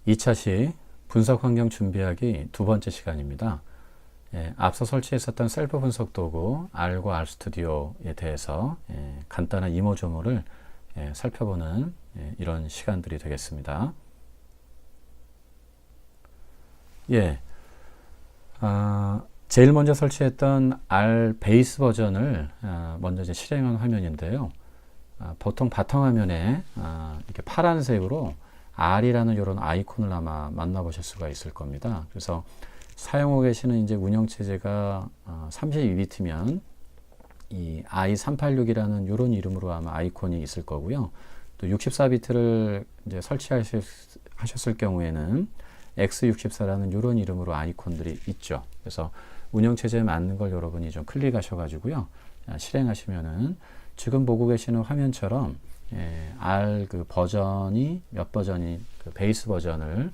2차시 분석 환경 준비하기 두 번째 시간입니다. 앞서 설치했었던 셀프 분석 도구 R과 RStudio 대해서 간단한 이모저모를 살펴보는 이런 시간들이 되겠습니다. 제일 먼저 설치했던 R 베이스 버전을 먼저 이제 실행한 화면인데요. 보통 바탕화면에 이렇게 파란색으로 R이라는 이런 아이콘을 아마 만나보실 수가 있을 겁니다. 그래서 사용하고 계시는 이제 운영체제가 32비트면 이 i386이라는 이런 이름으로 아마 아이콘이 있을 거고요. 또 64비트를 이제 설치하셨을 경우에는 x64라는 이런 이름으로 아이콘들이 있죠. 그래서 운영체제에 맞는 걸 여러분이 좀 클릭하셔가지고요. 실행하시면은 지금 보고 계시는 화면처럼 R 그 버전이 몇 버전이 그 베이스 버전을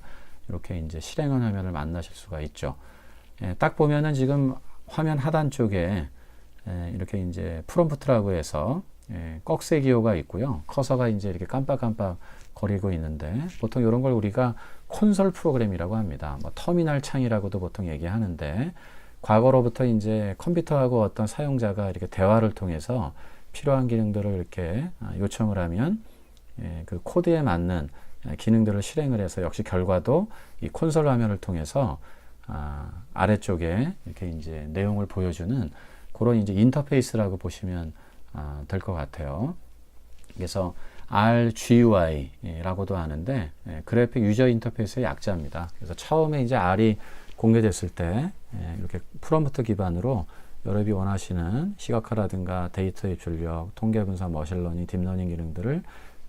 이렇게 이제 실행한 화면을 만나실 수가 있죠. 딱 보면은 지금 화면 하단 쪽에 이렇게 이제 프롬프트라고 해서 꺽쇠 기호가 있고요. 커서가 이제 이렇게 깜빡깜빡 거리고 있는데 보통 이런 걸 우리가 콘솔 프로그램이라고 합니다. 뭐 터미널 창이라고도 보통 얘기하는데 과거로부터 이제 컴퓨터하고 어떤 사용자가 이렇게 대화를 통해서 필요한 기능들을 이렇게 요청을 하면 그 코드에 맞는 기능들을 실행을 해서 역시 결과도 이 콘솔 화면을 통해서 아래쪽에 이렇게 이제 내용을 보여주는 그런 이제 인터페이스라고 보시면 될 것 같아요. 그래서 RGUI라고도 하는데 그래픽 유저 인터페이스의 약자입니다. 그래서 처음에 이제 R이 공개됐을 때 이렇게 프롬프트 기반으로 여러분이 원하시는 시각화라든가 데이터 입출력, 통계 분석, 머신러닝, 딥러닝 기능들을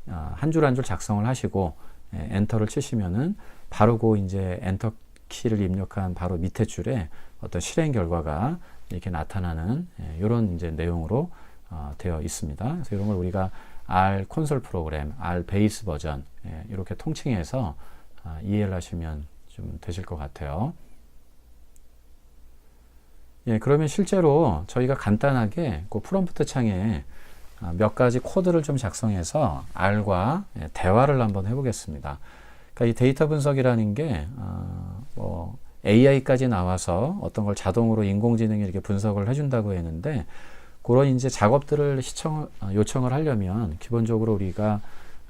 한 줄 한 줄 작성을 하시고 엔터를 치시면은 바로 그 이제 엔터 키를 입력한 바로 밑에 줄에 어떤 실행 결과가 이렇게 나타나는 이런 이제 내용으로 되어 있습니다. 그래서 이런 걸 우리가 R 콘솔 프로그램, R 베이스 버전 이렇게 통칭해서 이해를 하시면 좀 되실 것 같아요. 그러면 실제로 저희가 간단하게 그 프롬프트 창에 몇 가지 코드를 좀 작성해서 R과 대화를 한번 해보겠습니다. 그러니까 이 데이터 분석이라는 게 뭐 AI까지 나와서 어떤 걸 자동으로 인공지능이 이렇게 분석을 해준다고 했는데 그런 이제 작업들을 요청을 하려면 기본적으로 우리가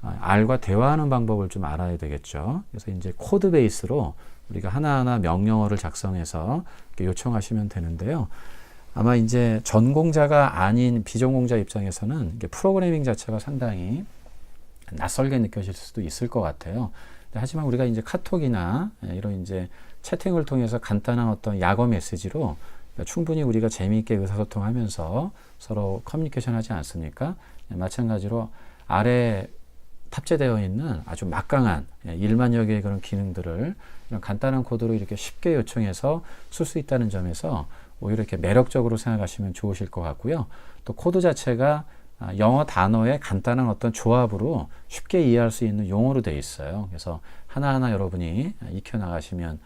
R과 대화하는 방법을 좀 알아야 되겠죠. 그래서 이제 코드 베이스로 우리가 하나하나 명령어를 작성해서 요청하시면 되는데요. 아마 이제 전공자가 아닌 비전공자 입장에서는 프로그래밍 자체가 상당히 낯설게 느껴질 수도 있을 것 같아요. 하지만 우리가 이제 카톡이나 이런 이제 채팅을 통해서 간단한 어떤 약어 메시지로 충분히 우리가 재미있게 의사소통하면서 서로 커뮤니케이션 하지 않습니까? 마찬가지로 아래 탑재되어 있는 아주 막강한 1만여 개의 그런 기능들을 이런 간단한 코드로 이렇게 쉽게 요청해서 쓸 수 있다는 점에서 오히려 이렇게 매력적으로 생각하시면 좋으실 것 같고요. 또 코드 자체가 영어 단어의 간단한 어떤 조합으로 쉽게 이해할 수 있는 용어로 되어 있어요. 그래서 하나하나 여러분이 익혀 나가시면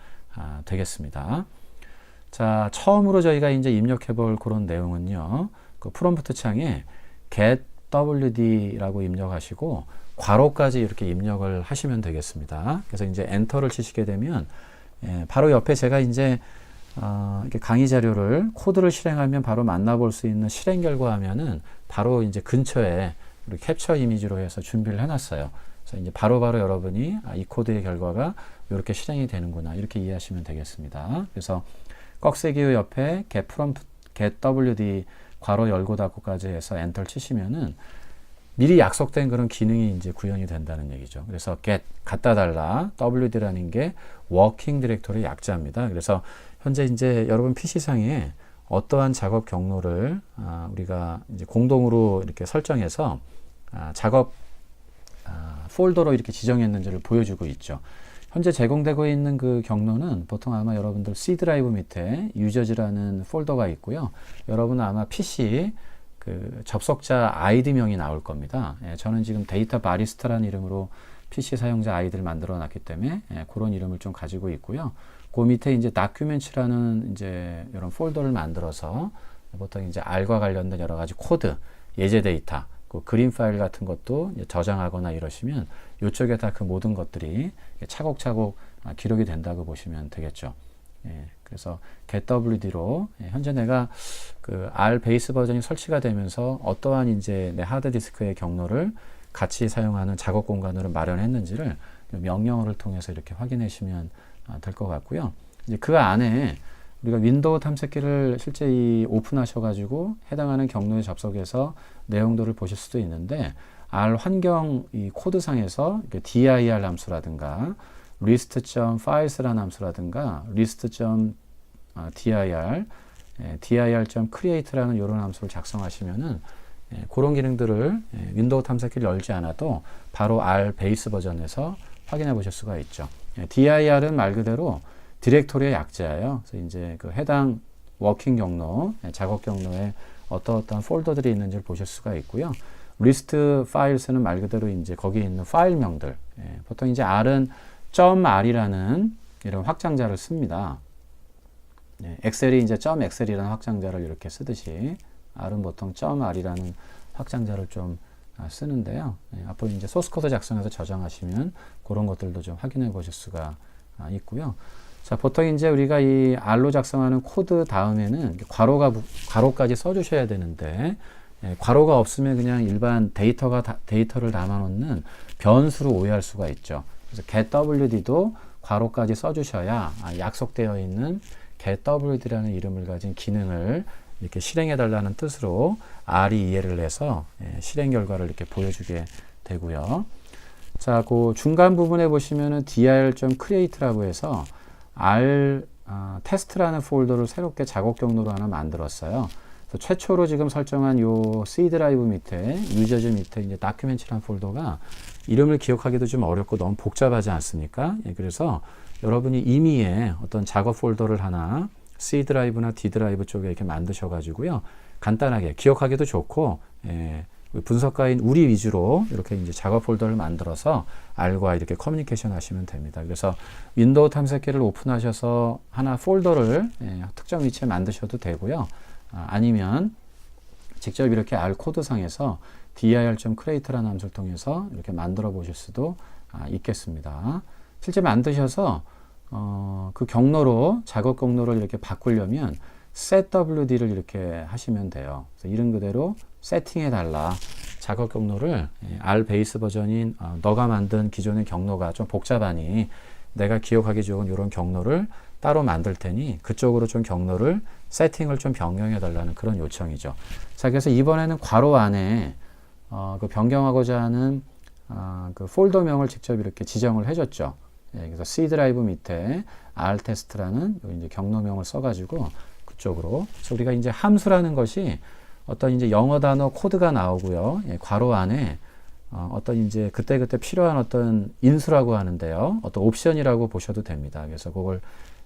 되겠습니다. 자, 처음으로 저희가 이제 입력해 볼 그런 내용은요. 그 프롬프트 창에 getwd라고 입력하시고 괄호까지 이렇게 입력을 하시면 되겠습니다. 그래서 이제 엔터를 치시게 되면 바로 옆에 제가 이제 이렇게 강의 자료를 코드를 실행하면 바로 만나볼 수 있는 실행 결과 화면은 바로 이제 근처에 우리 캡처 이미지로 해서 준비를 해놨어요. 그래서 이제 바로바로 여러분이 이 코드의 결과가 이렇게 실행이 되는구나 이렇게 이해하시면 되겠습니다. 그래서 꺽쇠 기호 옆에 getwd 괄호 열고 닫고까지 해서 엔터를 치시면은 미리 약속된 그런 기능이 이제 구현이 된다는 얘기죠. 그래서 get 갖다 달라 wd라는 게 워킹 디렉토리 약자입니다. 그래서 현재 이제 여러분 PC상에 어떠한 작업 경로를 우리가 이제 공동으로 이렇게 설정해서 작업 폴더로 이렇게 지정했는지를 보여주고 있죠. 현재 제공되고 있는 그 경로는 보통 아마 여러분들 C 드라이브 밑에 유저즈라는 폴더가 있고요. 여러분은 아마 PC 그 접속자 아이디명이 나올 겁니다. 저는 지금 데이터 바리스타라는 이름으로 PC 사용자 아이디를 만들어 놨기 때문에 그런 이름을 좀 가지고 있고요. 그 밑에 이제 다큐멘츠라는 이제 이런 폴더를 만들어서 보통 이제 R과 관련된 여러 가지 코드, 예제 데이터, 그 그림 파일 같은 것도 저장하거나 이러시면 이쪽에 다 그 모든 것들이 차곡차곡 기록이 된다고 보시면 되겠죠. 그래서 getWD로 현재 내가 그 R 베이스 버전이 설치가 되면서 어떠한 이제 내 하드 디스크의 경로를 같이 사용하는 작업 공간으로 마련했는지를 명령어를 통해서 이렇게 확인해 주시면 될 것 같고요. 이제 그 안에 우리가 윈도우 탐색기를 실제 오픈하셔가지고 해당하는 경로에 접속해서 내용들을 보실 수도 있는데 R 환경 이 코드상에서 dir 함수라든가 list.files라는 함수라든가 list.dir, dir.create라는 이런 함수를 작성하시면은 그런 기능들을 윈도우 탐색기를 열지 않아도 바로 R 베이스 버전에서 확인해 보실 수가 있죠. dir은 말 그대로 디렉토리의 약자예요. 그래서 이제 그 해당 워킹 경로, 작업 경로에 어떠한 폴더들이 있는지를 보실 수가 있고요. 리스트 파일스는 말 그대로 이제 거기에 있는 파일명들. 보통 이제 R은 .r이라는 이런 확장자를 씁니다. 엑셀이 이제 .excel이라는 확장자를 이렇게 쓰듯이 R은 보통 .r이라는 확장자를 좀 쓰는데요. 앞으로 이제 소스 코드 작성해서 저장하시면 그런 것들도 좀 확인해 보실 수가 있고요. 자, 보통 이제 우리가 이 R로 작성하는 코드 다음에는 괄호까지 써주셔야 되는데, 괄호가 없으면 그냥 일반 데이터를 담아놓는 변수로 오해할 수가 있죠. 그래서 getWD도 괄호까지 써주셔야 약속되어 있는 getWD라는 이름을 가진 기능을 이렇게 실행해 달라는 뜻으로 R이 이해를 해서 실행 결과를 이렇게 보여주게 되고요. 자, 그 중간 부분에 보시면은 dir.create라고 해서 R 테스트라는 폴더를 새롭게 작업 경로로 하나 만들었어요. 그래서 최초로 지금 설정한 요 C 드라이브 밑에 유저즈 밑에 이제 다큐멘트라는 폴더가 이름을 기억하기도 좀 어렵고 너무 복잡하지 않습니까? 그래서 여러분이 임의의 어떤 작업 폴더를 하나 C 드라이브나 D 드라이브 쪽에 이렇게 만드셔가지고요. 간단하게 기억하기도 좋고, 분석가인 우리 위주로 이렇게 이제 작업 폴더를 만들어서 R과 이렇게 커뮤니케이션 하시면 됩니다. 그래서 윈도우 탐색기를 오픈하셔서 하나 폴더를 특정 위치에 만드셔도 되고요. 아니면 직접 이렇게 R 코드상에서 dir.create라는 함수를 통해서 이렇게 만들어 보실 수도 있겠습니다. 실제 만드셔서 그 경로로 작업 경로를 이렇게 바꾸려면 setwd를 이렇게 하시면 돼요. 그래서 이름 그대로 세팅해 달라. 작업 경로를 R 베이스 버전인 너가 만든 기존의 경로가 좀 복잡하니 내가 기억하기 좋은 이런 경로를 따로 만들 테니 그쪽으로 좀 경로를 세팅을 좀 변경해 달라는 그런 요청이죠. 자, 그래서 이번에는 괄호 안에 그 변경하고자 하는 그 폴더명을 직접 이렇게 지정을 해줬죠. 그래서 C 드라이브 밑에 R 테스트라는 이제 경로명을 써가지고 그쪽으로. 그래서 우리가 이제 함수라는 것이 어떤 이제 영어 단어 코드가 나오고요. 괄호 안에 어떤 이제 그때그때 필요한 어떤 인수라고 하는데요. 어떤 옵션이라고 보셔도 됩니다. 그래서 그걸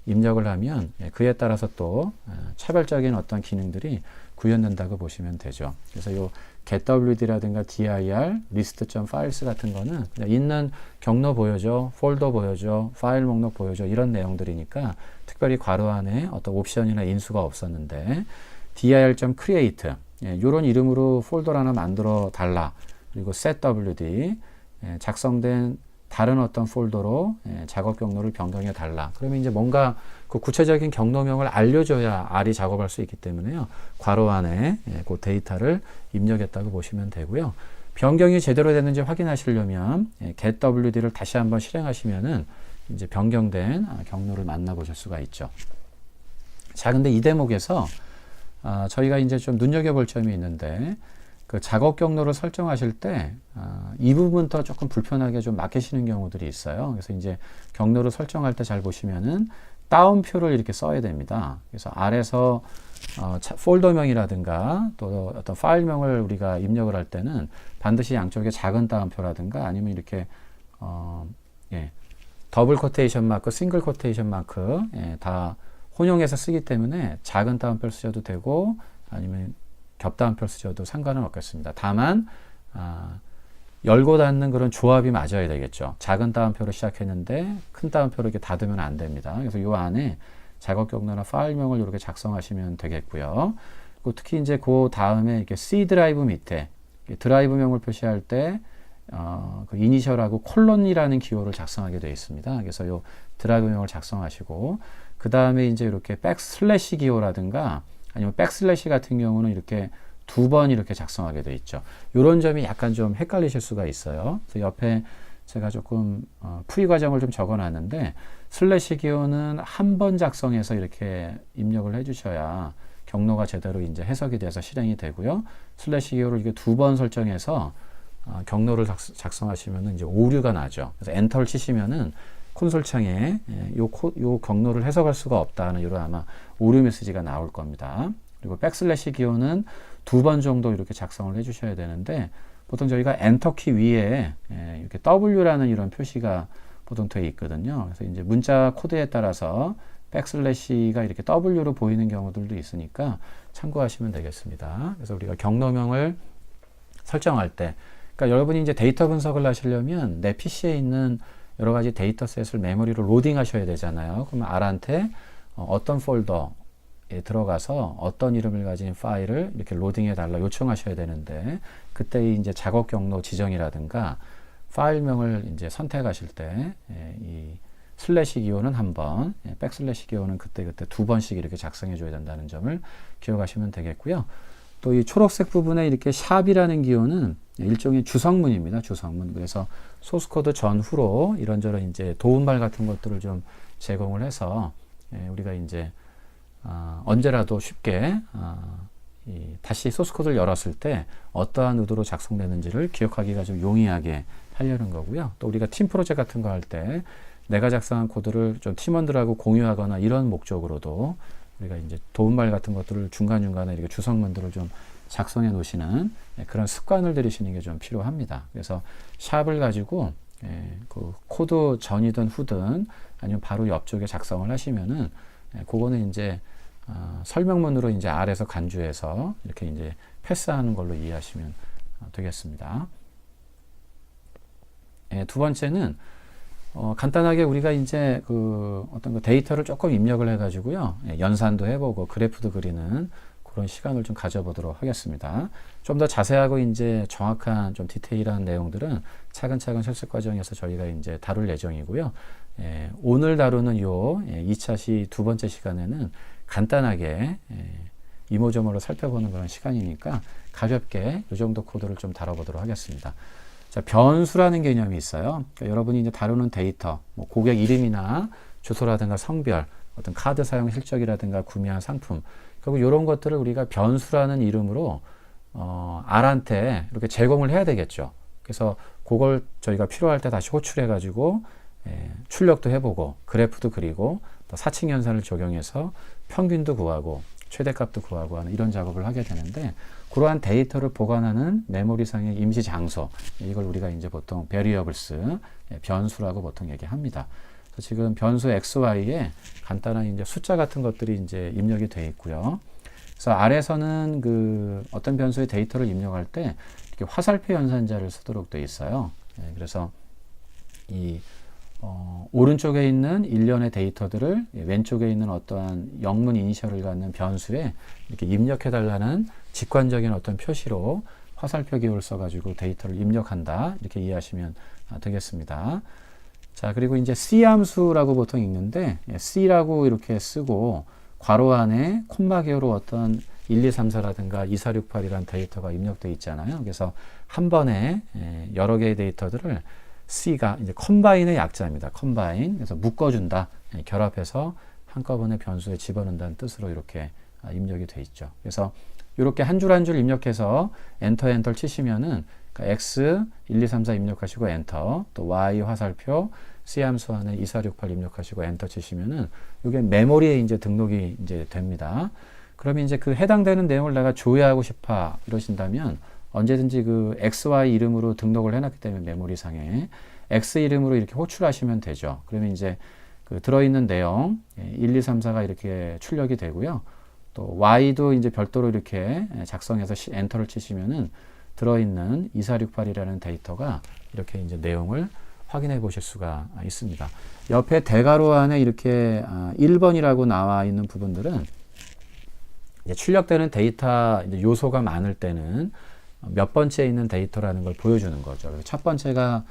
입력을 하면 그에 따라서 또 차별적인 어떤 기능들이 구현된다고 보시면 되죠. 그래서 요 getWD라든가 dir, list.files 같은 거는 그냥 있는 경로 보여줘, 폴더 보여줘, 파일 목록 보여줘 이런 내용들이니까 특별히 괄호 안에 어떤 옵션이나 인수가 없었는데 dir.create 이런 이름으로 폴더를 하나 만들어 달라. 그리고 setwd 작성된 다른 어떤 폴더로 작업 경로를 변경해 달라. 그러면 이제 뭔가 그 구체적인 경로명을 알려줘야 R이 작업할 수 있기 때문에요. 괄호 안에 그 데이터를 입력했다고 보시면 되고요. 변경이 제대로 됐는지 확인하시려면 getWD를 다시 한번 실행하시면은 이제 변경된 경로를 만나보실 수가 있죠. 자, 근데 이 대목에서 저희가 이제 좀 눈여겨볼 점이 있는데 그 작업 경로를 설정하실 때 이 부분부터 조금 불편하게 좀 막히시는 경우들이 있어요. 그래서 이제 경로를 설정할 때 잘 보시면은 따옴표를 이렇게 써야 됩니다. 그래서 R에서 폴더명이라든가 또 어떤 파일명을 우리가 입력을 할 때는 반드시 양쪽에 작은 따옴표라든가 아니면 이렇게 더블 코테이션 마크, 싱글 코테이션 마크 다 혼용해서 쓰기 때문에 작은 따옴표를 쓰셔도 되고 아니면 겹따옴표를 쓰셔도 상관은 없겠습니다. 다만 열고 닫는 그런 조합이 맞아야 되겠죠. 작은 따옴표로 시작했는데 큰 따옴표로 이렇게 닫으면 안 됩니다. 그래서 이 안에 작업 경로나 파일명을 이렇게 작성하시면 되겠고요. 특히 이제 그 다음에 이렇게 C 드라이브 밑에 드라이브명을 표시할 때 그 이니셜하고 콜론이라는 기호를 작성하게 되어 있습니다. 그래서 요 드라이브명을 작성하시고 그 다음에 이제 이렇게 백슬래시 기호라든가 아니면 백슬래시 같은 경우는 이렇게 2번 이렇게 작성하게 되어 있죠. 이런 점이 약간 좀 헷갈리실 수가 있어요. 그래서 옆에 제가 조금 풀이 과정을 좀 적어놨는데 슬래시 기호는 한 번 작성해서 이렇게 입력을 해주셔야 경로가 제대로 이제 해석이 돼서 실행이 되고요. 슬래시 기호를 이게 2번 설정해서 경로를 작성하시면은 이제 오류가 나죠. 그래서 엔터를 치시면은 콘솔 창에 요 경로를 해석할 수가 없다는 이런 아마 오류 메시지가 나올 겁니다. 그리고 백슬래시 기호는 2번 정도 이렇게 작성을 해주셔야 되는데 보통 저희가 엔터키 위에 이렇게 W라는 이런 표시가 보통 되어 있거든요. 그래서 이제 문자 코드에 따라서 백슬래시가 이렇게 W로 보이는 경우들도 있으니까 참고하시면 되겠습니다. 그래서 우리가 경로명을 설정할 때, 그러니까 여러분이 이제 데이터 분석을 하시려면 내 PC에 있는 여러 가지 데이터셋을 메모리로 로딩하셔야 되잖아요. 그러면 R한테 어떤 폴더에 들어가서 어떤 이름을 가진 파일을 이렇게 로딩해 달라 요청하셔야 되는데 그때 이제 작업 경로 지정이라든가 파일명을 이제 선택하실 때 이 슬래시 기호는 한 번, 백슬래시 기호는 그때 2번씩 이렇게 작성해 줘야 된다는 점을 기억하시면 되겠고요. 또 이 초록색 부분에 이렇게 샵이라는 기호는 일종의 주성문입니다. 주성문. 그래서 소스코드 전후로 이런저런 이제 도움말 같은 것들을 좀 제공을 해서 우리가 이제 언제라도 쉽게 다시 소스코드를 열었을 때 어떠한 의도로 작성되는지를 기억하기가 좀 용이하게 하려는 거고요. 또 우리가 팀 프로젝트 같은 거 할 때 내가 작성한 코드를 좀 팀원들하고 공유하거나 이런 목적으로도 우리가 이제 도움말 같은 것들을 중간중간에 이렇게 주성문들을 좀 작성해 놓으시는 그런 습관을 들이시는 게 좀 필요합니다. 그래서 샵을 가지고 그 코드 전이든 후든 아니면 바로 옆쪽에 작성을 하시면은 그거는 이제 설명문으로 이제 아래에서 간주해서 이렇게 이제 패스하는 걸로 이해하시면 되겠습니다. 두 번째는 간단하게 우리가 이제 그 어떤 그 데이터를 조금 입력을 해가지고요, 연산도 해보고 그래프도 그리는 그런 시간을 좀 가져보도록 하겠습니다. 좀 더 자세하고 이제 정확한 좀 디테일한 내용들은 차근차근 실습 과정에서 저희가 이제 다룰 예정이고요. 오늘 다루는 요 2차 시 두 번째 시간에는 간단하게 이모저모로 살펴보는 그런 시간이니까 가볍게 이 정도 코드를 좀 다뤄보도록 하겠습니다. 자, 변수라는 개념이 있어요. 그러니까 여러분이 이제 다루는 데이터, 뭐 고객 이름이나 주소라든가 성별, 어떤 카드 사용 실적이라든가 구매한 상품, 결국 이런 것들을 우리가 변수라는 이름으로 R한테 이렇게 제공을 해야 되겠죠. 그래서 그걸 저희가 필요할 때 다시 호출해 가지고 출력도 해보고 그래프도 그리고 또 사칭 연산을 적용해서 평균도 구하고 최대값도 구하고 하는 이런 작업을 하게 되는데, 그러한 데이터를 보관하는 메모리상의 임시 장소, 이걸 우리가 이제 보통 variables, 변수라고 보통 얘기합니다. 그래서 지금 변수 xy에 간단한 이제 숫자 같은 것들이 이제 입력이 되어 있고요. 그래서 아래서는 그 어떤 변수의 데이터를 입력할 때 이렇게 화살표 연산자를 쓰도록 되어 있어요. 그래서 이 오른쪽에 있는 일련의 데이터들을 왼쪽에 있는 어떠한 영문 이니셜을 갖는 변수에 이렇게 입력해 달라는 직관적인 어떤 표시로 화살표 기호를 써가지고 데이터를 입력한다, 이렇게 이해하시면 되겠습니다. 자, 그리고 이제 C 함수라고 보통 읽는데 C라고 이렇게 쓰고 괄호 안에 콤마 기호로 어떤 1, 2, 3, 4라든가 2, 4, 6, 8이라는 데이터가 입력되어 있잖아요. 그래서 한 번에 여러 개의 데이터들을 C가 이제 컴바인의 약자입니다. 컴바인. 그래서 묶어준다, 결합해서 한꺼번에 변수에 집어넣는다는 뜻으로 이렇게 입력이 돼 있죠. 그래서 이렇게 한 줄 한 줄 입력해서 엔터를 치시면은 그러니까 X 1, 2, 3, 4 입력하시고 엔터, 또 Y 화살표 C 함수 안에 2, 4, 6, 8 입력하시고 엔터 치시면은 이게 메모리에 이제 등록이 이제 됩니다. 그러면 이제 그 해당되는 내용을 내가 조회하고 싶어 이러신다면 언제든지 그 XY 이름으로 등록을 해놨기 때문에 메모리상에 X 이름으로 이렇게 호출하시면 되죠. 그러면 이제 그 들어있는 내용 1, 2, 3, 4가 이렇게 출력이 되고요. 또 Y도 이제 별도로 이렇게 작성해서 엔터를 치시면은 들어있는 2, 4, 6, 8이라는 데이터가 이렇게 이제 내용을 확인해 보실 수가 있습니다. 옆에 대괄호 안에 이렇게 1번이라고 나와 있는 부분들은 이제 출력되는 데이터 이제 요소가 많을 때는 몇 번째에 있는 데이터라는 걸 보여주는 거죠. 그래서 첫 번째가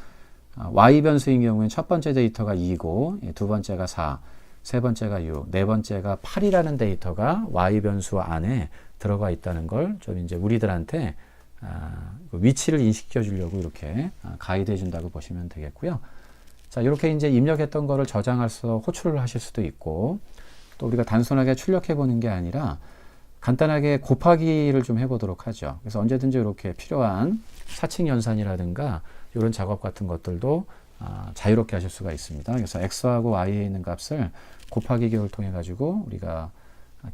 y 변수인 경우에는 첫 번째 데이터가 2고 두 번째가 4, 세 번째가 6, 네 번째가 8이라는 데이터가 y 변수 안에 들어가 있다는 걸 좀 이제 우리들한테 위치를 인식시켜 주려고 이렇게 가이드해 준다고 보시면 되겠고요. 자, 이렇게 이제 입력했던 거를 저장해서 호출을 하실 수도 있고, 또 우리가 단순하게 출력해 보는 게 아니라 간단하게 곱하기를 좀 해보도록 하죠. 그래서 언제든지 이렇게 필요한 사칙 연산이라든가 이런 작업 같은 것들도 자유롭게 하실 수가 있습니다. 그래서 x하고 y에 있는 값을 곱하기 기호를 통해 가지고 우리가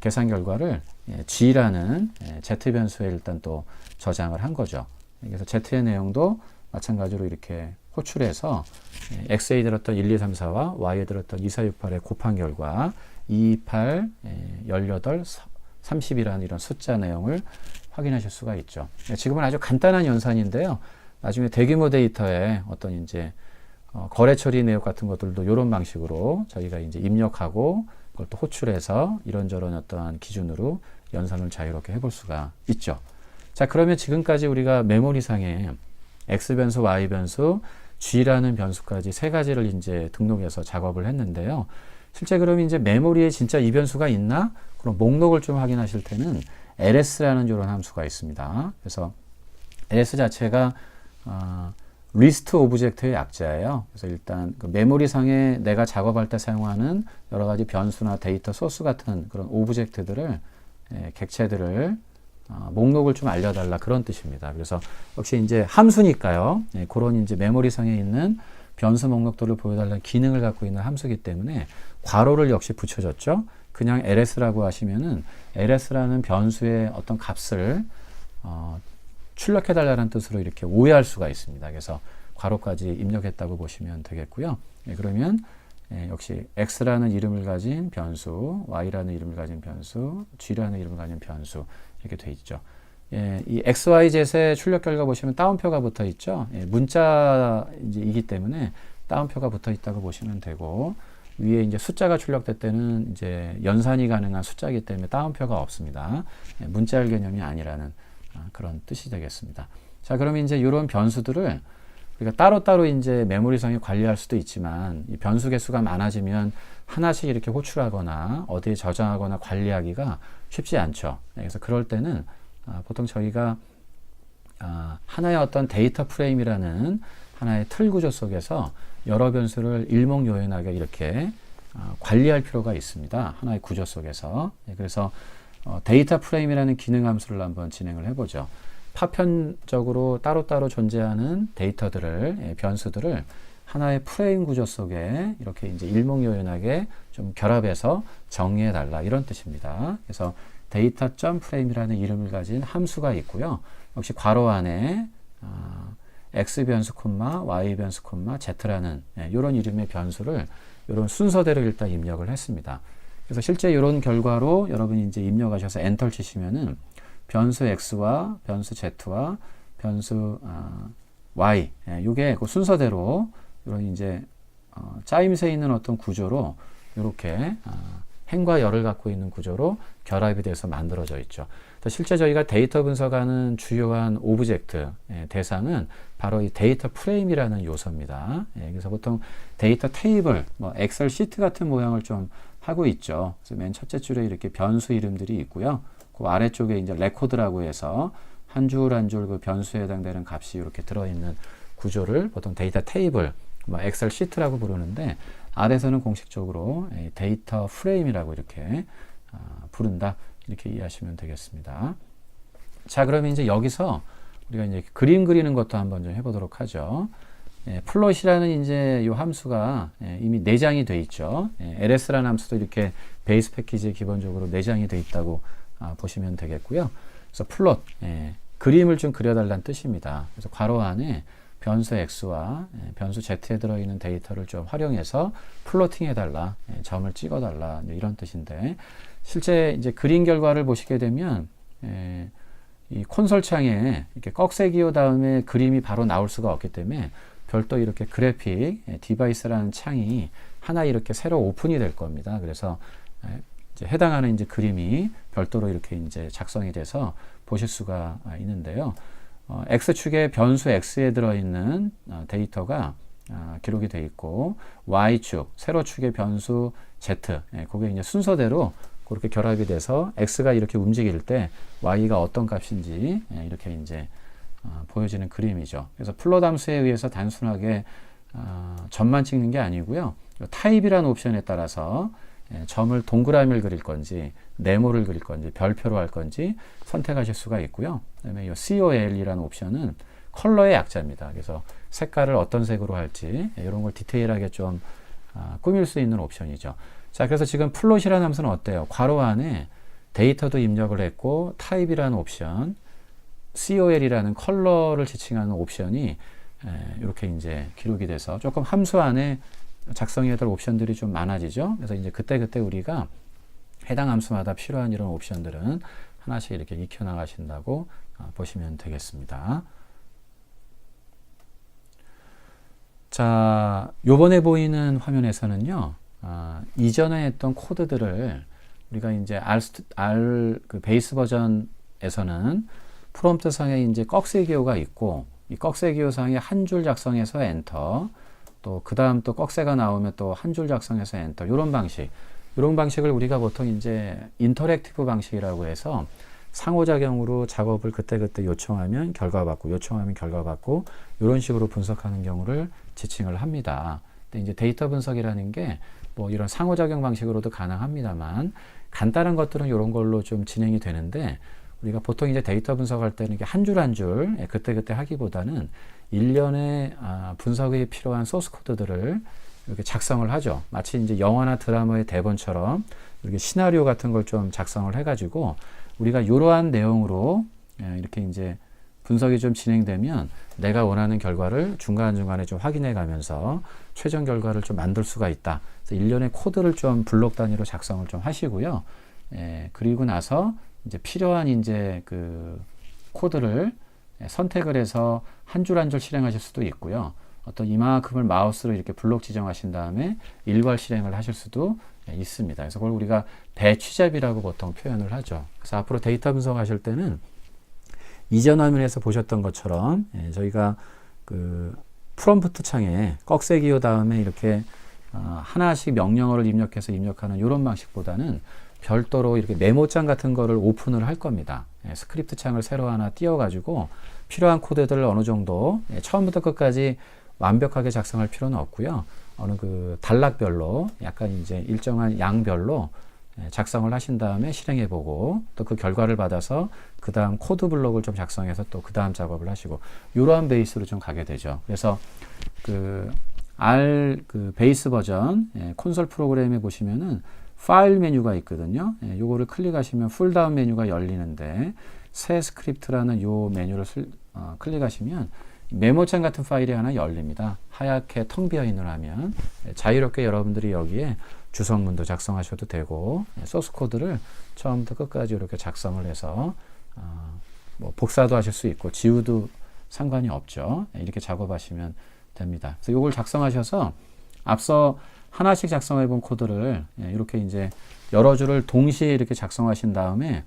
계산 결과를 g라는 z 변수에 일단 또 저장을 한 거죠. 그래서 z의 내용도 마찬가지로 이렇게 호출해서 x에 들었던 1, 2, 3, 4와 y에 들었던 2, 4, 6, 8에 곱한 결과 2, 8, 18, 30이라는 이런 숫자 내용을 확인하실 수가 있죠. 지금은 아주 간단한 연산인데요. 나중에 대규모 데이터에 어떤 이제 거래 처리 내역 같은 것들도 이런 방식으로 저희가 이제 입력하고 그걸 또 호출해서 이런저런 어떠한 기준으로 연산을 자유롭게 해볼 수가 있죠. 자, 그러면 지금까지 우리가 메모리상에 x 변수, y 변수, g라는 변수까지 세 가지를 이제 등록해서 작업을 했는데요. 실제 그러면 이제 메모리에 진짜 이 변수가 있나? 그럼 목록을 좀 확인하실 때는 ls라는 이런 함수가 있습니다. 그래서 ls 자체가 리스트 오브젝트의 약자예요. 그래서 일단 그 메모리상에 내가 작업할 때 사용하는 여러 가지 변수나 데이터 소스 같은 그런 오브젝트들을 객체들을 목록을 좀 알려달라 그런 뜻입니다. 그래서 역시 이제 함수니까요. 그런 이제 메모리상에 있는 변수 목록들을 보여달라는 기능을 갖고 있는 함수이기 때문에 괄호를 역시 붙여줬죠. 그냥 ls라고 하시면은 ls라는 변수의 어떤 값을 출력해달라는 뜻으로 이렇게 오해할 수가 있습니다. 그래서 괄호까지 입력했다고 보시면 되겠고요. 그러면 역시 x라는 이름을 가진 변수, y라는 이름을 가진 변수, g라는 이름을 가진 변수 이렇게 돼 있죠. 이 XYZ의 출력 결과 보시면 따옴표가 붙어 있죠. 문자이기 때문에 따옴표가 붙어 있다고 보시면 되고, 위에 이제 숫자가 출력될 때는 이제 연산이 가능한 숫자이기 때문에 따옴표가 없습니다. 문자열 개념이 아니라는 그런 뜻이 되겠습니다. 자, 그러면 이제 이런 변수들을 우리가 따로따로 이제 메모리상에 관리할 수도 있지만, 이 변수 개수가 많아지면 하나씩 이렇게 호출하거나 어디에 저장하거나 관리하기가 쉽지 않죠. 그래서 그럴 때는 보통 저희가 하나의 어떤 데이터 프레임이라는 하나의 틀 구조 속에서 여러 변수를 일목요연하게 이렇게 관리할 필요가 있습니다. 하나의 구조 속에서. 그래서 데이터 프레임이라는 기능 함수를 한번 진행을 해보죠. 파편적으로 따로따로 존재하는 데이터들을, 변수들을 하나의 프레임 구조 속에 이렇게 이제 일목요연하게 좀 결합해서 정리해 달라 이런 뜻입니다. 그래서 데이터.프레임이라는 이름을 가진 함수가 있고요. 역시 괄호 안에 x 변수, y 변수, z라는 이런 이름의 변수를 이런 순서대로 일단 입력을 했습니다. 그래서 실제 이런 결과로 여러분이 이제 입력하셔서 엔터 치시면은 변수 x와 변수 z와 변수 y, 이게 그 순서대로 이런 이제 짜임새 있는 어떤 구조로 이렇게 행과 열을 갖고 있는 구조로 결합이 돼서 만들어져 있죠. 실제 저희가 데이터 분석하는 주요한 오브젝트 대상은 바로 이 데이터 프레임이라는 요소입니다. 그래서 보통 데이터 테이블, 뭐 엑셀 시트 같은 모양을 좀 하고 있죠. 그래서 맨 첫째 줄에 이렇게 변수 이름들이 있고요. 그 아래쪽에 이제 레코드라고 해서 한 줄 한 줄 그 변수에 해당되는 값이 이렇게 들어있는 구조를 보통 데이터 테이블, 뭐 엑셀 시트라고 부르는데, 아래서는 공식적으로 데이터 프레임이라고 이렇게 부른다. 이렇게 이해하시면 되겠습니다. 자, 그러면 이제 여기서 우리가 이제 그림 그리는 것도 한번 좀 해보도록 하죠. 플롯이라는 이제 이 함수가 이미 내장이 돼 있죠. ls라는 함수도 이렇게 베이스 패키지에 기본적으로 내장이 돼 있다고 보시면 되겠고요. 그래서 플롯, 그림을 좀 그려달라는 뜻입니다. 그래서 괄호 안에 변수 x와 변수 z에 들어있는 데이터를 좀 활용해서 플로팅 해달라, 점을 찍어달라, 이런 뜻인데, 실제 이제 그림 결과를 보시게 되면 이 콘솔 창에 이렇게 꺽쇠기호 다음에 그림이 바로 나올 수가 없기 때문에 별도 이렇게 그래픽 디바이스라는 창이 하나 이렇게 새로 오픈이 될 겁니다. 그래서 이제 해당하는 이제 그림이 별도로 이렇게 이제 작성이 돼서 보실 수가 있는데요. X축의 변수 X에 들어있는 데이터가 기록이 되어 있고, Y축, 세로축의 변수 Z, 그게 이제 순서대로 그렇게 결합이 돼서 X가 이렇게 움직일 때 Y가 어떤 값인지 이렇게 이제 보여지는 그림이죠. 그래서 플롯 함수에 의해서 단순하게 점만 찍는 게 아니고요. 타입이라는 옵션에 따라서 점을 동그라미를 그릴 건지 네모를 그릴 건지 별표로 할 건지 선택하실 수가 있고요. 그다음에 이 COL이라는 옵션은 컬러의 약자입니다. 그래서 색깔을 어떤 색으로 할지 이런 걸 디테일하게 좀 꾸밀 수 있는 옵션이죠. 자, 그래서 지금 플롯이라는 함수는 어때요? 괄호 안에 데이터도 입력을 했고 타입이라는 옵션, COL이라는 컬러를 지칭하는 옵션이 이렇게 이제 기록이 돼서 조금 함수 안에 작성해야 될 옵션들이 좀 많아지죠. 그래서 이제 그때 우리가 해당 함수마다 필요한 이런 옵션들은 하나씩 이렇게 익혀 나가신다고 보시면 되겠습니다. 자, 요번에 보이는 화면에서는요, 이전에 했던 코드들을 우리가 이제 그 베이스 버전에서는 프롬프트 상에 이제 꺽쇠기호가 있고, 이 꺽쇠기호 상에 한 줄 작성해서 엔터, 또 그 다음 또 꺽쇠가 나오면 또 한 줄 작성해서 엔터, 이런 방식을 우리가 보통 이제 인터랙티브 방식이라고 해서 상호작용으로 작업을 그때 요청하면 결과받고, 요청하면 결과받고, 이런 식으로 분석하는 경우를 지칭을 합니다. 근데 이제 데이터 분석이라는 게 뭐 이런 상호작용 방식으로도 가능합니다만, 간단한 것들은 이런 걸로 좀 진행이 되는데, 우리가 보통 이제 데이터 분석할 때는 이게 한 줄 한 줄 그때 하기보다는 일련의 분석에 필요한 소스 코드들을 이렇게 작성을 하죠. 마치 이제 영화나 드라마의 대본처럼 이렇게 시나리오 같은 걸 좀 작성을 해가지고 우리가 이러한 내용으로 이렇게 이제 분석이 좀 진행되면 내가 원하는 결과를 중간중간에 좀 확인해 가면서 최종 결과를 좀 만들 수가 있다. 그래서 일련의 코드를 좀 블록 단위로 작성을 좀 하시고요. 그리고 나서 이제 필요한 이제 그 코드를 선택을 해서 한 줄 한 줄 실행하실 수도 있고요. 어떤 이만큼을 마우스로 이렇게 블록 지정하신 다음에 일괄 실행을 하실 수도 있습니다. 그래서 그걸 우리가 배취잡이라고 보통 표현을 하죠. 그래서 앞으로 데이터 분석하실 때는 이전 화면에서 보셨던 것처럼 저희가 그 프롬프트 창에 꺽쇠기호 다음에 이렇게 하나씩 명령어를 입력해서 입력하는 이런 방식보다는 별도로 이렇게 메모장 같은 거를 오픈을 할 겁니다. 스크립트 창을 새로 하나 띄워가지고 필요한 코드들을 어느 정도 처음부터 끝까지 완벽하게 작성할 필요는 없고요. 어느 그 단락별로 약간 이제 일정한 양별로 작성을 하신 다음에 실행해 보고 또 그 결과를 받아서 그 다음 코드 블록을 좀 작성해서 또 그 다음 작업을 하시고 이러한 베이스로 좀 가게 되죠. 그래서 그 베이스 버전 콘솔 프로그램에 보시면은 파일 메뉴가 있거든요. 요거를 클릭하시면 풀다운 메뉴가 열리는데 새 스크립트라는 요 메뉴를 클릭하시면 메모창 같은 파일이 하나 열립니다. 하얗게 텅 비어 있는 화면. 자유롭게 여러분들이 여기에 주성문도 작성하셔도 되고 소스 코드를 처음부터 끝까지 이렇게 작성을 해서 뭐 복사도 하실 수 있고 지우도 상관이 없죠. 이렇게 작업하시면 됩니다. 그래서 이걸 작성하셔서 앞서 하나씩 작성해 본 코드를 이렇게 이제 여러 줄을 동시에 이렇게 작성하신 다음에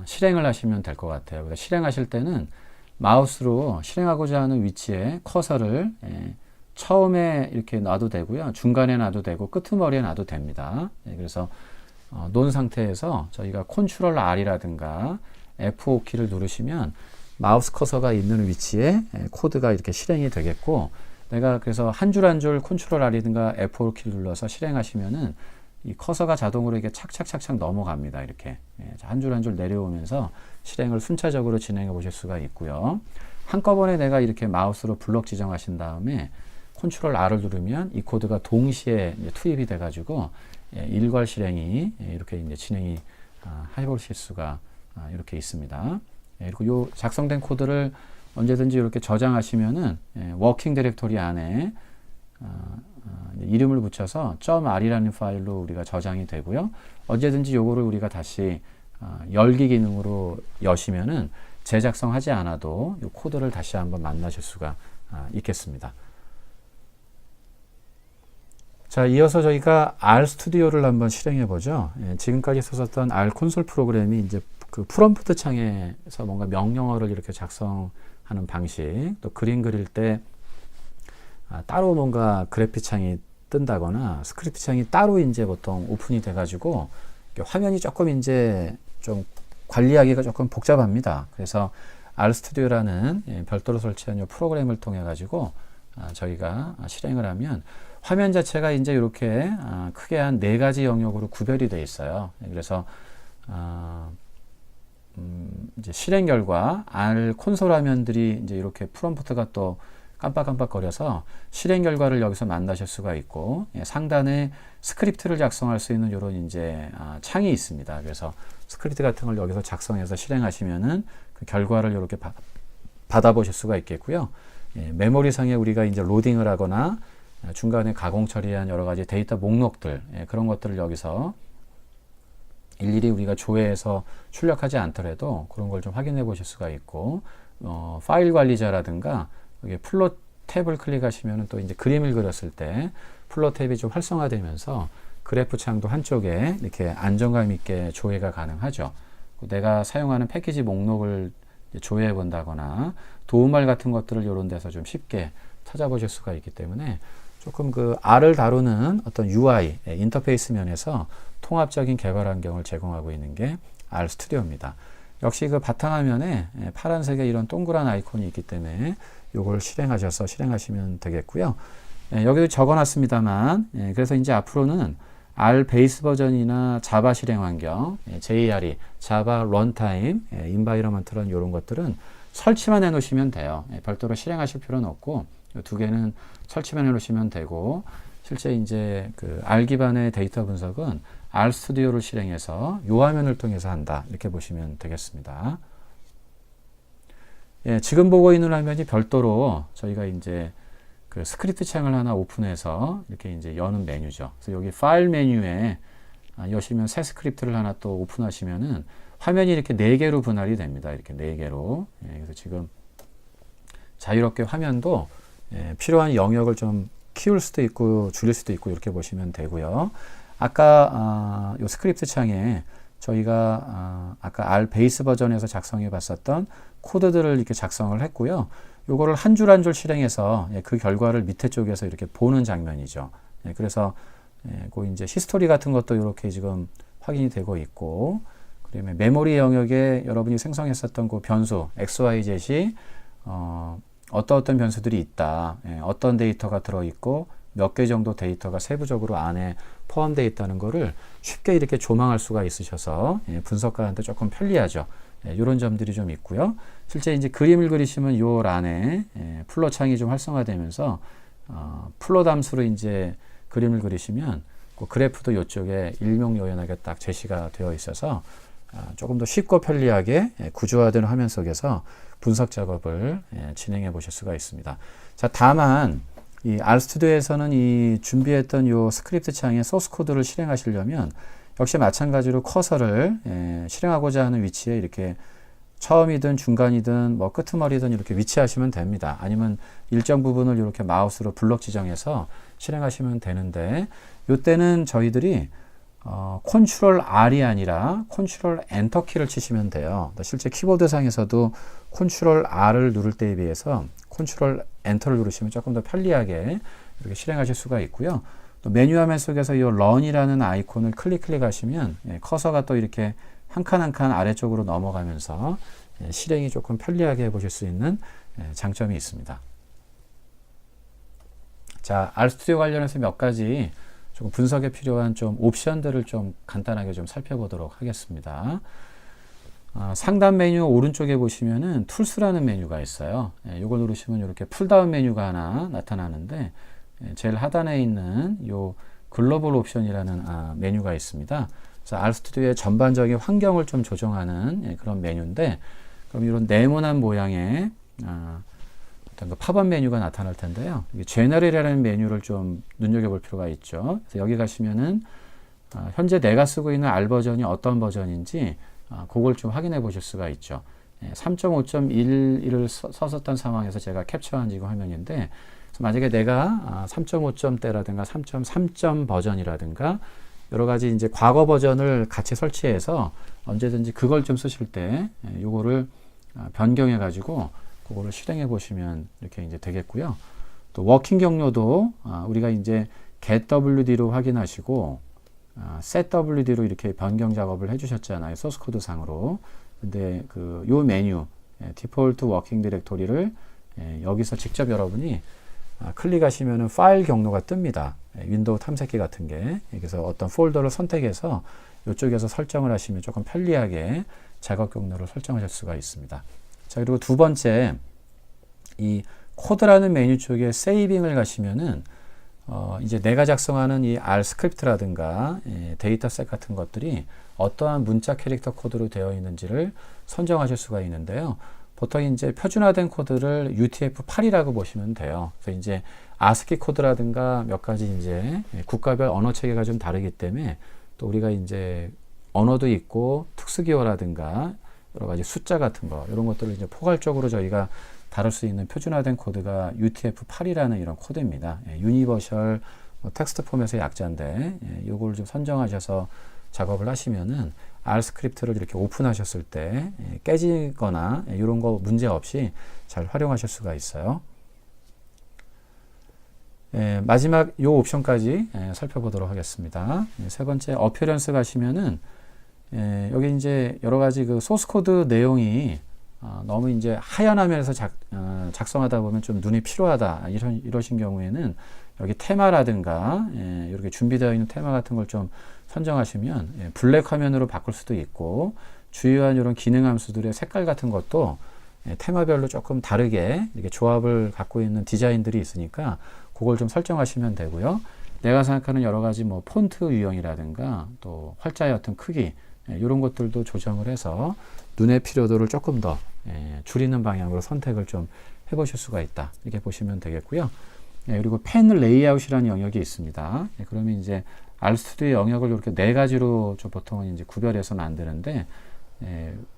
실행을 하시면 될 것 같아요. 그래서 실행하실 때는 마우스로 실행하고자 하는 위치에 커서를 처음에 이렇게 놔도 되고요. 중간에 놔도 되고 끄트머리에 놔도 됩니다. 그래서 놓은 상태에서 저희가 컨트롤 R이라든가 F5키를 누르시면 마우스 커서가 있는 위치에 코드가 이렇게 실행이 되겠고 내가 그래서 한 줄 한 줄 컨트롤 R이든가 F5키를 눌러서 실행하시면은 이 커서가 자동으로 이게 착착착착 넘어갑니다. 이렇게 한 줄 한 줄 내려오면서 실행을 순차적으로 진행해 보실 수가 있고요. 한꺼번에 내가 이렇게 마우스로 블록 지정하신 다음에 컨트롤 R을 누르면 이 코드가 동시에 투입이 돼 가지고 일괄 실행이 이렇게 이제 진행이 해보실 수가 이렇게 있습니다. 그리고 요 작성된 코드를 언제든지 이렇게 저장하시면은 워킹 디렉토리 안에 이름을 붙여서 .r이라는 파일로 우리가 저장이 되고요. 언제든지 요거를 우리가 다시 열기 기능으로 여시면은 재작성하지 않아도 요 코드를 다시 한번 만나실 수가 있겠습니다. 자, 이어서 저희가 R 스튜디오를 한번 실행해 보죠. 지금까지 썼었던 R 콘솔 프로그램이 이제 그 프롬프트 창에서 뭔가 명령어를 이렇게 작성하는 방식, 또 그림 그릴 때 따로 뭔가 그래픽 창이 뜬다거나 스크립트 창이 따로 이제 보통 오픈이 돼가지고 화면이 조금 이제 좀 관리하기가 조금 복잡합니다. 그래서 RStudio라는 별도로 설치한 이 프로그램을 통해 가지고 저희가 실행을 하면 화면 자체가 이제 이렇게 크게 한 4가지 영역으로 구별이 되어 있어요. 그래서 이제 실행 결과 R 콘솔 화면들이 이제 이렇게 프롬프트가 또 깜빡깜빡거려서 실행 결과를 여기서 만나실 수가 있고, 상단에 스크립트를 작성할 수 있는 이런 이제 창이 있습니다. 그래서 스크립트 같은 걸 여기서 작성해서 실행하시면은 그 결과를 이렇게 받아보실 수가 있겠고요. 메모리상에 우리가 이제 로딩을 하거나 중간에 가공 처리한 여러 가지 데이터 목록들, 그런 것들을 여기서 일일이 우리가 조회해서 출력하지 않더라도 그런 걸 좀 확인해 보실 수가 있고, 파일 관리자라든가 여기 플롯 탭을 클릭하시면 또 이제 그림을 그렸을 때 플롯 탭이 좀 활성화되면서 그래프 창도 한쪽에 이렇게 안정감 있게 조회가 가능하죠. 내가 사용하는 패키지 목록을 조회해 본다거나 도움말 같은 것들을 이런 데서 좀 쉽게 찾아보실 수가 있기 때문에 조금 그 R을 다루는 어떤 UI, 인터페이스 면에서 통합적인 개발 환경을 제공하고 있는 게 RStudio입니다. 역시 그 바탕화면에 파란색의 이런 동그란 아이콘이 있기 때문에 이걸 실행하시면 되겠고요. 여기도 적어놨습니다만, 그래서 이제 앞으로는 R 베이스 버전이나 자바 실행 환경, JRE, 자바 런타임, 인바이러먼트런 이런 것들은 설치만 해놓으시면 돼요. 별도로 실행하실 필요는 없고, 이 2개는 설치만 해놓으시면 되고, 실제 이제 그 R 기반의 데이터 분석은 RStudio를 실행해서 요 화면을 통해서 한다. 이렇게 보시면 되겠습니다. 지금 보고 있는 화면이 별도로 저희가 이제 그 스크립트 창을 하나 오픈해서 이렇게 이제 여는 메뉴죠. 그래서 여기 파일 메뉴에 여시면 새 스크립트를 하나 또 오픈하시면은 화면이 이렇게 4개로 분할이 됩니다. 이렇게 4개로. 그래서 지금 자유롭게 화면도 필요한 영역을 좀 키울 수도 있고 줄일 수도 있고 이렇게 보시면 되고요. 아까 요 스크립트 창에 저희가 아까 R 베이스 버전에서 작성해 봤었던 코드들을 이렇게 작성을 했고요. 요거를 한 줄 한 줄 실행해서 그 결과를 밑에 쪽에서 이렇게 보는 장면이죠. 그래서 그 이제 히스토리 같은 것도 이렇게 지금 확인이 되고 있고, 그다음에 메모리 영역에 여러분이 생성했었던 그 변수 XYZ이 어떤 변수들이 있다, 어떤 데이터가 들어있고 몇 개 정도 데이터가 세부적으로 안에 포함되어 있다는 거를 쉽게 이렇게 조망할 수가 있으셔서 분석가한테 조금 편리하죠. 이런 점들이 좀 있고요. 실제 이제 그림을 그리시면 요 안에 플롯 창이 좀 활성화되면서 플롯 함수로 이제 그림을 그리시면 그 그래프도 이쪽에 일명요연하게 딱 제시가 되어 있어서 조금 더 쉽고 편리하게 구조화된 화면 속에서 분석 작업을 진행해 보실 수가 있습니다. 자, 다만 이 RStudio에서는 이 준비했던 요 스크립트 창의 소스 코드를 실행하시려면 역시 마찬가지로 커서를 실행하고자 하는 위치에 이렇게 처음이든 중간이든 뭐 끄트머리든 이렇게 위치하시면 됩니다. 아니면 일정 부분을 이렇게 마우스로 블럭 지정해서 실행하시면 되는데, 이때는 저희들이 컨트롤 R이 아니라 컨트롤 엔터 키를 치시면 돼요. 실제 키보드 상에서도 컨트롤 R을 누를 때에 비해서 컨트롤 엔터를 누르시면 조금 더 편리하게 이렇게 실행하실 수가 있고요. 또 메뉴 화면 속에서 이 런이라는 아이콘을 클릭하시면 커서가 또 이렇게 한 칸 한 칸 아래쪽으로 넘어가면서 실행이 조금 편리하게 해보실 수 있는 장점이 있습니다. 자, RStudio 관련해서 몇 가지 조금 분석에 필요한 좀 옵션들을 좀 간단하게 좀 살펴보도록 하겠습니다. 상단 메뉴 오른쪽에 보시면은 툴스라는 메뉴가 있어요. 이걸 누르시면 이렇게 풀다운 메뉴가 하나 나타나는데, 제일 하단에 있는 요 글로벌 옵션이라는 메뉴가 있습니다. 그래서 RStudio의 전반적인 환경을 좀 조정하는 그런 메뉴인데, 그럼 이런 네모난 모양의 어떤 그 팝업 메뉴가 나타날 텐데요. 제너럴이라는 메뉴를 좀 눈여겨볼 필요가 있죠. 그래서 여기 가시면은 현재 내가 쓰고 있는 R 버전이 어떤 버전인지 그걸 좀 확인해 보실 수가 있죠. 3.5.1을 썼었던 상황에서 제가 캡처한 지금 화면인데, 만약에 내가 3.5점대라든가 3.3점 버전이라든가 여러 가지 이제 과거 버전을 같이 설치해서 언제든지 그걸 좀 쓰실 때 요거를 변경해 가지고 그거를 실행해 보시면 이렇게 이제 되겠고요. 또 워킹 경로도 우리가 이제 get WD로 확인하시고 set WD로 이렇게 변경 작업을 해주셨잖아요. 소스 코드 상으로. 근데 요 메뉴 디폴트 워킹 디렉토리를 여기서 직접 여러분이 클릭하시면은 파일 경로가 뜹니다. 윈도우 탐색기 같은 게. 그래서 어떤 폴더를 선택해서 이쪽에서 설정을 하시면 조금 편리하게 작업 경로를 설정하실 수가 있습니다. 자, 그리고 두 번째, 이 코드라는 메뉴 쪽에 세이빙을 가시면은 이제 내가 작성하는 이 R 스크립트라든가 데이터셋 같은 것들이 어떠한 문자 캐릭터 코드로 되어 있는지를 선정하실 수가 있는데요. 보통 이제 표준화된 코드를 UTF-8이라고 보시면 돼요. 그래서 이제 ASCII 코드라든가 몇 가지 이제 국가별 언어 체계가 좀 다르기 때문에 또 우리가 이제 언어도 있고 특수기호라든가 여러 가지 숫자 같은 거 이런 것들을 이제 포괄적으로 저희가 다룰 수 있는 표준화된 코드가 UTF-8이라는 이런 코드입니다. 유니버셜 텍스트 포맷의 약자인데 이걸 좀 선정하셔서 작업을 하시면은 R 스크립트를 이렇게 오픈하셨을 때 깨지거나 이런 거 문제 없이 잘 활용하실 수가 있어요. 마지막 요 옵션까지 살펴보도록 하겠습니다. 세 번째 어피어런스 가시면은 여기 이제 여러 가지 소스 코드 내용이 너무 이제 하얀 화면에서 작성하다 보면 좀 눈이 피로하다 이러신 경우에는 여기 테마라든가 이렇게 준비되어 있는 테마 같은 걸 좀 선정하시면 블랙 화면으로 바꿀 수도 있고 주요한 이런 기능 함수들의 색깔 같은 것도 테마별로 조금 다르게 이렇게 조합을 갖고 있는 디자인들이 있으니까 그걸 좀 설정하시면 되고요. 내가 생각하는 여러 가지 뭐 폰트 유형이라든가 또 활자의 어떤 크기 이런 것들도 조정을 해서 눈의 피로도를 조금 더 줄이는 방향으로 선택을 좀 해보실 수가 있다. 이렇게 보시면 되겠고요. 그리고 펜 레이아웃이라는 영역이 있습니다. 그러면 이제 RStudio 영역을 이렇게 네 가지로 좀 보통은 이제 구별해서 만드는데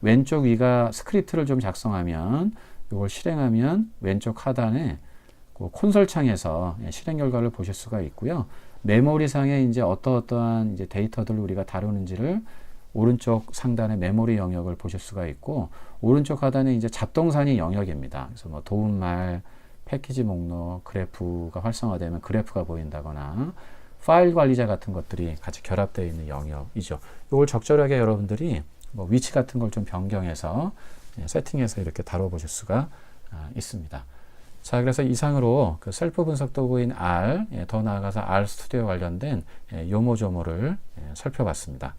왼쪽 위가 스크립트를 좀 작성하면 이걸 실행하면 왼쪽 하단에 그 콘솔 창에서 실행 결과를 보실 수가 있고요. 메모리상에 이제 어떠한 이제 데이터들을 우리가 다루는지를 오른쪽 상단의 메모리 영역을 보실 수가 있고 오른쪽 하단에 이제 잡동사니 영역입니다. 그래서 뭐 도움말, 패키지 목록, 그래프가 활성화되면 그래프가 보인다거나 파일 관리자 같은 것들이 같이 결합되어 있는 영역이죠. 이걸 적절하게 여러분들이 뭐 위치 같은 걸 좀 변경해서 세팅해서 이렇게 다뤄보실 수가 있습니다. 자, 그래서 이상으로 셀프 분석 도구인 R, 더 나아가서 R 스튜디오 관련된 요모조모를 살펴봤습니다.